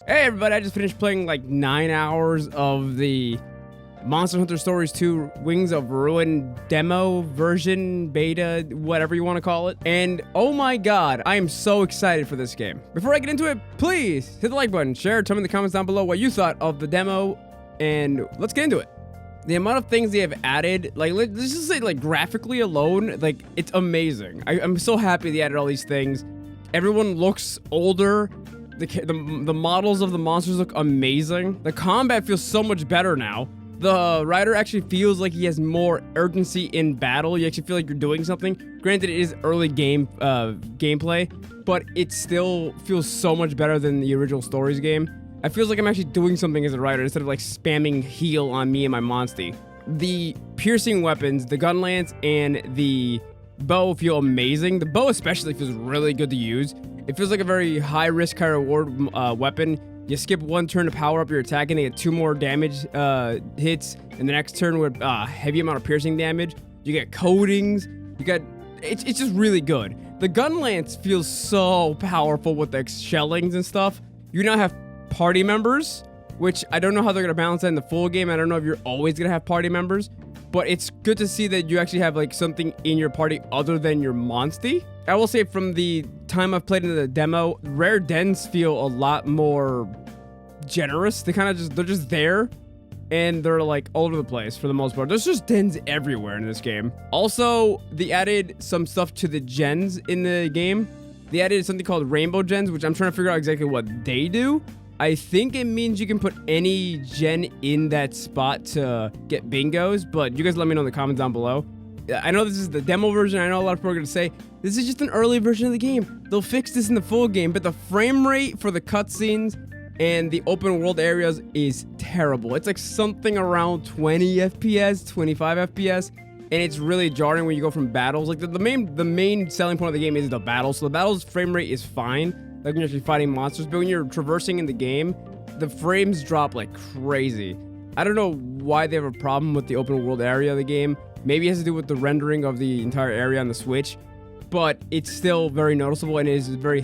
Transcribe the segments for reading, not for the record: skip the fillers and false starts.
Hey everybody, I just finished playing like 9 hours of the Monster Hunter Stories 2 Wings of Ruin demo version, beta, whatever you want to call it. And oh my god, I am so excited for this game. Before I get into it, please hit the like button, share, tell me in the comments down below what you thought of the demo, and let's get into it. The amount of things they have added, like let's just say like graphically alone, like it's amazing. I'm so happy they added all these things. Everyone looks older. The models of the monsters look amazing. The combat feels so much better now. The rider actually feels like he has more urgency in battle. You actually feel like you're doing something. Granted, it is early gameplay, but it still feels so much better than the original Stories game. I feel like I'm actually doing something as a rider instead of like spamming heal on me and my monstie. The piercing weapons, the gun lance, and the bow feel amazing. The bow especially feels really good to use. It feels like a very high risk, high reward weapon. You skip one turn to power up your attack and they get 2 more damage hits. And the next turn with heavy amount of piercing damage. You get coatings. It's just really good. The gun lance feels so powerful with the shellings and stuff. You now have party members, which I don't know how they're gonna balance that in the full game. I don't know if you're always gonna have party members, but it's good to see that you actually have like something in your party other than your monstie. I will say from the time I've played in the demo, rare dens feel a lot more generous. They're just there, and they're like all over the place for the most part. There's just dens everywhere in this game. Also, they added some stuff to the gens in the game. They added something called rainbow gens, which I'm trying to figure out exactly what they do. I think it means you can put any gen in that spot to get bingos, but you guys let me know in the comments down below. I know this is the demo version. I know a lot of people are going to say, this is just an early version of the game. They'll fix this in the full game, but the frame rate for the cutscenes and the open world areas is terrible. It's like something around 20 FPS, 25 FPS, and it's really jarring when you go from battles. Like the main selling point of the game is the battles. So the battles frame rate is fine, like when you're actually fighting monsters, but when you're traversing in the game, the frames drop like crazy. I don't know why they have a problem with the open world area of the game. Maybe it has to do with the rendering of the entire area on the Switch, but it's still very noticeable and it is very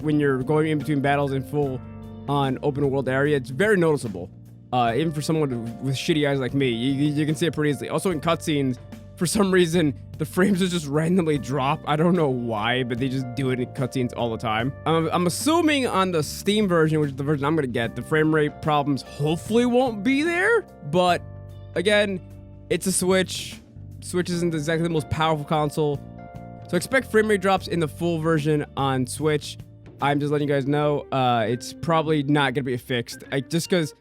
when you're going in between battles in full on open world area. It's very noticeable. Even for someone with shitty eyes like me, you can see it pretty easily. Also in cutscenes, for some reason, the frames just randomly drop. I don't know why, but they just do it in cutscenes all the time. I'm assuming on the Steam version, which is the version I'm gonna get, the frame rate problems hopefully won't be there. But again, it's a Switch. Switch isn't exactly the most powerful console, so expect frame rate drops in the full version on Switch. I'm just letting you guys know, it's probably not gonna be fixed. Just because,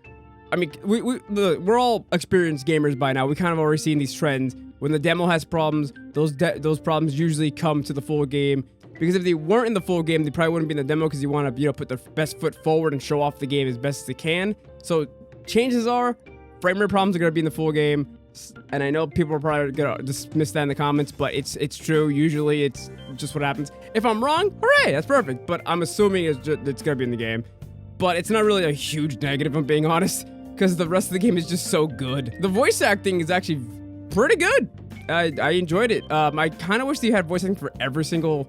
I mean, we're all experienced gamers by now. We kind of already seen these trends. When the demo has problems, those problems usually come to the full game. Because if they weren't in the full game, they probably wouldn't be in the demo because you want to, put their best foot forward and show off the game as best as they can. So chances are, frame rate problems are gonna be in the full game. And I know people are probably gonna dismiss that in the comments, but it's true. Usually it's just what happens. If I'm wrong, hooray, that's perfect. But I'm assuming it's gonna be in the game. But it's not really a huge negative, if I'm being honest, because the rest of the game is just so good. The voice acting is actually pretty good. I enjoyed it. I kind of wish they had voice acting for every single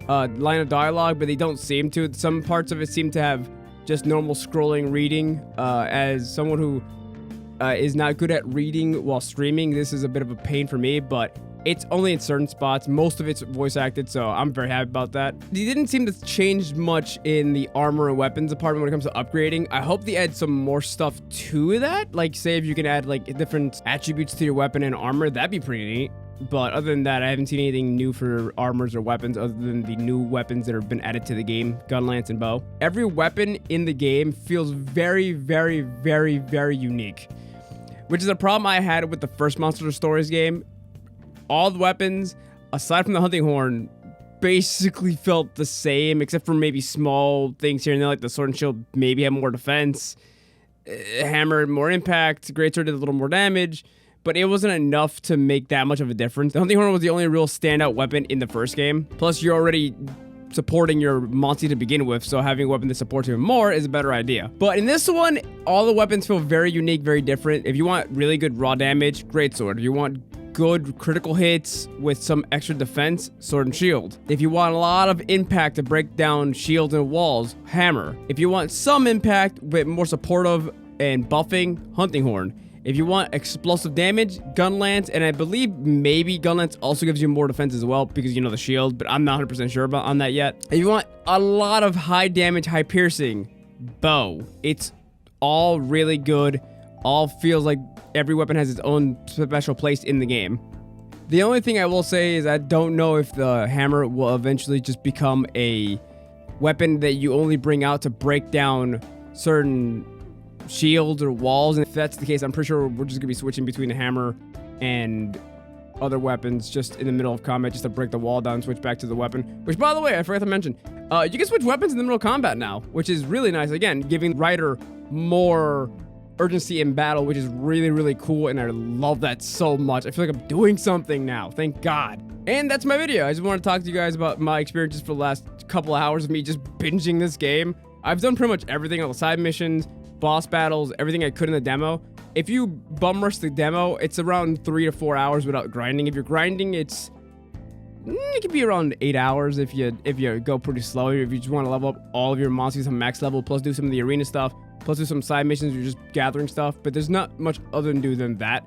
line of dialogue, but they don't seem to. Some parts of it seem to have just normal scrolling reading. As someone who is not good at reading while streaming, this is a bit of a pain for me, but it's only in certain spots. Most of it's voice acted, so I'm very happy about that. They didn't seem to change much in the armor and weapons department when it comes to upgrading. I hope they add some more stuff to that. Like, say if you can add like different attributes to your weapon and armor, that'd be pretty neat. But other than that, I haven't seen anything new for armors or weapons other than the new weapons that have been added to the game, gun, lance, and bow. Every weapon in the game feels very, very, very, very unique, which is a problem I had with the first Monster Hunter Stories game. All the weapons, aside from the hunting horn, basically felt the same, except for maybe small things here and there, like the sword and shield maybe had more defense, hammer had more impact, greatsword did a little more damage, but it wasn't enough to make that much of a difference. The hunting horn was the only real standout weapon in the first game. Plus, you're already supporting your monstie to begin with, so having a weapon that supports even more is a better idea. But in this one, all the weapons feel very unique, very different. If you want really good raw damage, greatsword. If you want good critical hits with some extra defense, Sword and Shield. If you want a lot of impact to break down shields and walls, Hammer. If you want some impact but more supportive and buffing, Hunting Horn. If you want explosive damage, Gun Lance, and I believe maybe Gun Lance also gives you more defense as well because you know the shield, but I'm not 100% sure about on that yet. If you want a lot of high damage, high piercing, Bow. It's all really good. All feels like every weapon has its own special place in the game. The only thing I will say is I don't know if the hammer will eventually just become a weapon that you only bring out to break down certain shields or walls. And if that's the case, I'm pretty sure we're just gonna be switching between the hammer and other weapons just in the middle of combat just to break the wall down and switch back to the weapon. Which, by the way, I forgot to mention, you can switch weapons in the middle of combat now, which is really nice. Again, giving Ryder more urgency in battle, which is really, really cool, and I love that so much. I feel like I'm doing something now. Thank God. And that's my video. I just want to talk to you guys about my experiences for the last couple of hours of me just binging this game. I've done pretty much everything, all the side missions, boss battles, everything I could in the demo. If you bum rush the demo, it's around 3 to 4 hours without grinding. If you're grinding, it could be around 8 hours if you go pretty slow. If you just want to level up all of your monsters to max level, plus do some of the arena stuff, plus do some side missions, you're just gathering stuff. But there's not much other to do than that.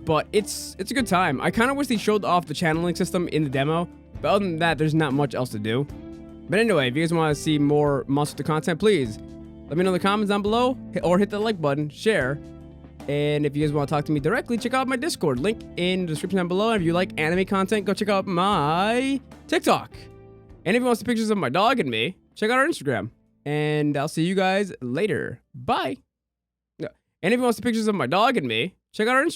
But it's a good time. I kind of wish they showed off the channeling system in the demo. But other than that, there's not much else to do. But anyway, if you guys want to see more Monster Hunter content, please let me know in the comments down below, or hit the like button, share. And if you guys want to talk to me directly, check out my Discord. Link in the description down below. And if you like anime content, go check out my TikTok. And if you want to see pictures of my dog and me, check out our Instagram. And I'll see you guys later. Bye. And if you want to see pictures of my dog and me, check out our Instagram.